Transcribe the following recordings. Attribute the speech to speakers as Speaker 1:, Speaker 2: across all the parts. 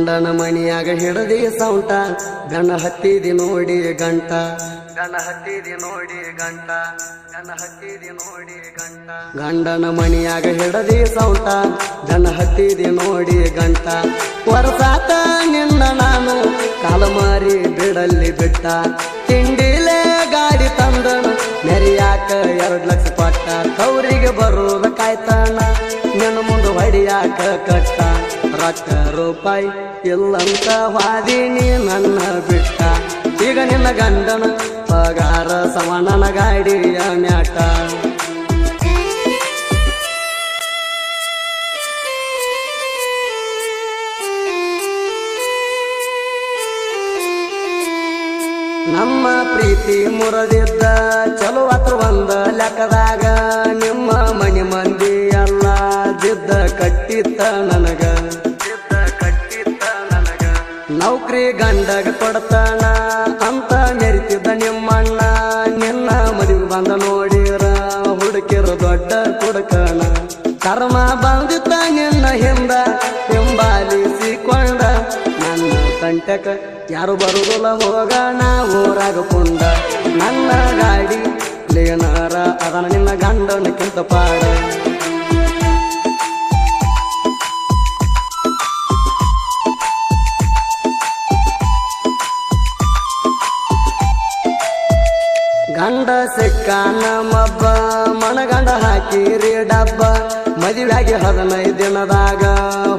Speaker 1: ಗಂಡನ ಮನಿಯಾಗ ಹಿಡದಿ ಸೌಂಟ ಗಣ ಹತ್ತಿದಿ ನೋಡಿ ಗಂಟ ಗಂಡನ ಮನಿಯಾಗ ಹಿಡದಿ ಸೌಂಟ ಗಣ ಹತ್ತಿದಿ ನೋಡಿ ಗಂಟ ವರ್ಷಾತ ನಿನ್ನ ನಾನು ಕಾಲಮಾರಿ ಬಿಡಲ್ಲಿ ಬಿಟ್ಟ ತಿಂಡಿಲೆ ಗಾಡಿ ತಂದನು ಮೆರಿಯಾಕ 2 ಲಕ್ಷ ಕೊಟ್ಟ ಕೌರಿಗೆ ಬರುವುದ ಕಾಯ್ತಾನ ನಿನ್ನ ಮುಂದೆ ಹೊಡಿಯಾಕ ಕಟ್ಟ ರೊಕ್ಕ ರೂಪಾಯಿ ಇಲ್ಲಂತ ವಾದಿನಿ ನನ್ನ ಬಿಟ್ಟ ಈಗ ನಿನ್ನ ಗಂಡನ ಪಗಾರ ಸಮಾನನ ಗಾಡಿಯ ಮ್ಯಾಟ ನಮ್ಮ ಪ್ರೀತಿ ಮುರದಿದ್ದ ಚಲೋ ಹತ್ರ ಒಂದ ಲೆಕ್ಕದಾಗ ನಿಮ್ಮ ಮನಿ ಮಂದಿ ಎಲ್ಲ ಜಿದ್ದ ಕಟ್ಟಿತ್ತ ನನಗ ನೌಕರಿ ಗಂಡಗ ಕೊಡ್ತಾನ ಅಂತ ಮೆರಿತಿದ್ದ ನಿಮ್ಮಣ್ಣ ನಿನ್ನ ಮದುವೆ ಬಂದ ನೋಡಿರ ಹುಡುಕಿರ ದೊಡ್ಡ ಕುಡುಕನ ಕರ್ಮ ಬಂದಿತ್ತ ನಿನ್ನ ಹಿಂದ ಹಿಂಬಾಲಿಸಿಕೊಂಡ ನನ್ನ ಕಂಟಕ ಯಾರು ಬರುವುದಿಲ್ಲ ಹೋಗೋಣ ಊರಾಗ ಕುಂಡ ನನ್ನ ಗಾಡಿ ಕ್ಲೀನರ ಅದನ್ನ ನಿನ್ನ ಗಂಡನಕ್ಕಿಂತ ಪಾಡ ಗಂಡ ಸಿಕ್ಕ ನಮ್ಮಬ್ಬ ಮನಗಂಡ ಹಾಕಿರಿ ಡಬ್ಬ ಮದುವೆಯಾಗಿ 15 ದಿನದಾಗ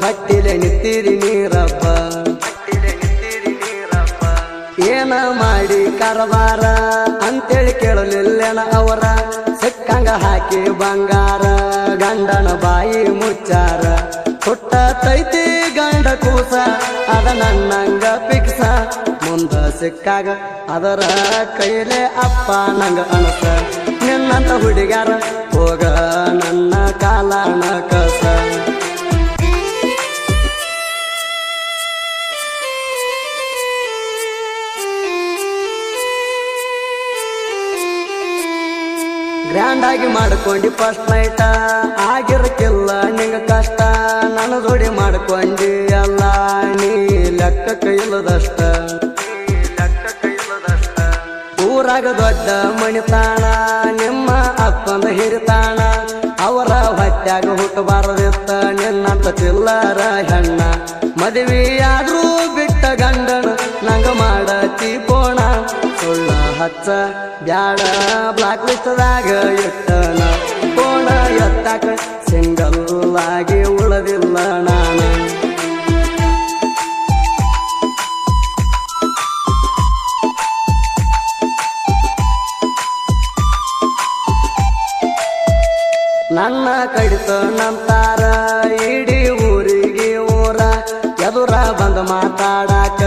Speaker 1: ಹೊಟ್ಟಿಲೆ ನಿಂತಿರಿ ನೀರಬ್ಬ ಏನ ಮಾಡಿ ಕರವಾರ ಅಂತೇಳಿ ಕೇಳಲಿಲ್ಲೇನ ಅವರ ಸಿಕ್ಕಂಗ ಹಾಕಿ ಬಂಗಾರ ಗಂಡನ ಬಾಯಿ ಮುಚ್ಚಾರ ಹುಟ್ಟ ತೈತಿ ಗಂಡ ಕೂಸ ಅದ ನನ್ನಂಗ ಪಿಕ್ಸ ಮುಂದ ಸಿಕ್ಕಾಗ ಅದರ ಕೈಲೆ ಅಪ್ಪ ನಂಗ ಅನಸ ನಿನ್ನಂತ ಹುಡುಗ್ಯಾರ ಹೋಗ ನನ್ನ ಕಾಲನ ಕಸ ಗ್ರ್ಯಾಂಡ್ ಆಗಿ ಮಾಡ್ಕೊಂಡಿ ಫಸ್ಟ್ ನೈಟ ಆಗಿರಕ್ಕಿಲ್ಲ ನಿಂಗ ಕಷ್ಟ ನನ್ನ ಜೋಡಿ ಮಾಡ್ಕೊಂಡಿ ಎಲ್ಲ ನೀ ಲೆಕ್ಕಕ್ಕೆ ಇಲ್ಲದಷ್ಟ ಊರಾಗ ದೊಡ್ಡ ಮಣಿತಾಣ ನಿಮ್ಮ ಅಪ್ಪಂದ ಹಿರಿತಾಣ ಅವರ ಹೊಟ್ಯಾಗ ಹುಟ್ಟಬಾರದಿತ್ತ ನಿನ್ನಂತ ಚಿಲ್ಲರ ಹೆಣ್ಣ ಮದುವೆಯಾದ್ರೂ ಬಿಟ್ಟ ಗಂಡನ ನಂಗ ಮಾಡತಿ ಪೋಣ ಸುಳ್ಳ ಹಚ್ಚ ಬ್ಯಾಡ ಬ್ಲಾಕ್ ಲಿಸ್ಟ್ದಾಗ ಇಟ್ಟನ ಪೋಣ ಎತ್ತಾಕ ಸಿಂಗಲ್ ಆಗಿ ಉಳದಿಲ್ಲ ನಾನು ನನ್ನ ಕಡಿತ ನಂತಾರ ಇಡೀ ಊರಿಗೆ ಊರ ಎದುರ ಬಂದ ಮಾತಾಡಾಕ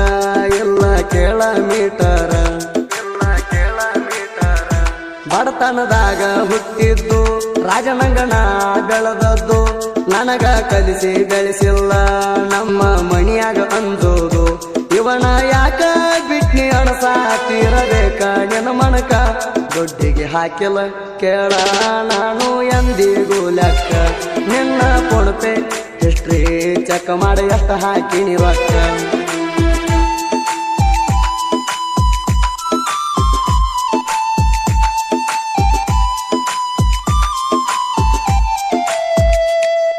Speaker 1: ಇಲ್ಲ ಕೇಳ ಮೀಟರ ಬಡತನದಾಗ ಹುಟ್ಟಿದ್ದು ರಾಜನಂಗನ ಬೆಳೆದದ್ದು ನನಗ ಕಲಿಸಿ ಬೆಳೆಸಿಲ್ಲ ನಮ್ಮ ಮಣಿಯಾಗ ಅಂದೋದು ಇವನ ಯಾಕ ಬಿಟ್ನಿ ಅಣಸಾತಿರಬೇಕ ನಿನ್ನ ಮಣಕ ದೊಡ್ಡಿಗೆ ಹಾಕಿಲ್ಲ ಕೇಳ ನಾನು ಎಂದಿಗೂ ಲೆಕ್ಕ ನಿನ್ನ ಪೊಣಪೆ ಹಿಸ್ಟ್ರಿ ಚೆಕ್ ಮಾಡಿ ಎಷ್ಟ ಹಾಕಿನಿ ರೊಕ್ಕ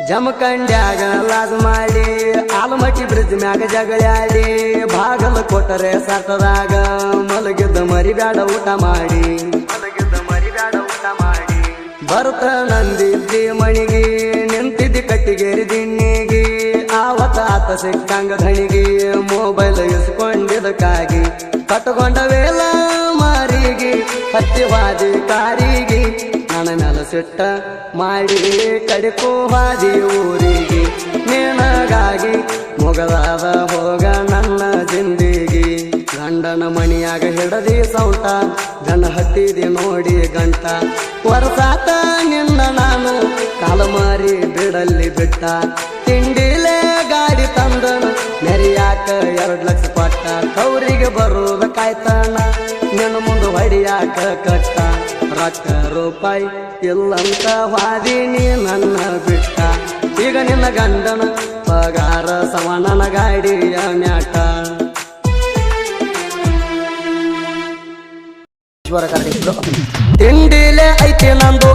Speaker 1: ಜಮಖಂಡ್ಯಾಗ ಲಾಜ್ ಮಾಡಿ ಆಲಮಟ್ಟಿ ಬ್ರಿಡ್ಜ್ ಮ್ಯಾಗ ಜಗಳಾಡಿ ಬಾಗಲ ಕೊಟ್ಟರೆ ಸತ್ತದಾಗ ಮಲಗಿದ್ದ ಮರಿಬ್ಯಾಡ ಊಟ ಮಾಡಿ ಬರ್ತ ನಂದಿದ್ದಿ ಮಣಿಗಿ ನಿಂತಿದ್ದಿ ಕಟ್ಟಿಗೇರಿ ದಿಣ್ಣಿಗಿ ಆವತ್ತ ಆತ ಸಿಕ್ಕಂಗ ಧಣಿಗಿ ಮೊಬೈಲ್ ಇಸ್ಕೊಂಡಿದ್ದಕ್ಕಾಗಿ ಕಟ್ಟಕೊಂಡ ವೇಲ ಮಾರಿಗೆ ಹತ್ತಿವಾದಿ ಕಾರಿಗೆ ನನ್ನ ಮ್ಯಾಲ ಸಿಟ್ಟ ಮಾಡಿ ಕಡಿಕೋ ಹಾದಿ ಊರಿಗೆ ನಿನಗಾಗಿ ಮುಗದಾದ ಹೋಗ ನನ್ನ ಜಿಂದಿಗಿ ಗಂಡನ ಮನಿಯಾಗ ಹಿಡದಿ ಸೌಟ ಗಣ ಹತ್ತಿದಿ ನೋಡಿ ಗಂಟ ವರ್ಷಾತ ನಿನ್ನ ನಾನು ಕಾಲಮಾರಿ ಬಿಡಲ್ಲಿ ಬಿಟ್ಟ ತಿಂಡಿಲೆ ಗಾಡಿ ತಂದನು ಮೆರಿಯಾಕ 2 ಲಕ್ಷ ಕೊಟ್ಟ ಕೌರಿಗೆ ಬರುವುದ ಕಾಯ್ತಾನ ನಿನ್ನ ಮುಂದೆ ಹೊಡಿಯಾಕ ಕಟ್ಟ ರೊಕ್ಕ ರೂಪಾಯಿ ಇಲ್ಲಂತ ವಾದಿನಿ ನನ್ನ ಬಿಟ್ಟ ಈಗ ನಿನ್ನ ಗಂಡನ ಪಗಾರ ಸವಣನ ಗಾಡಿಯ ಮ್ಯಾಟ ತಿಂಡಿಲೆ ಐತಿ ನಂದು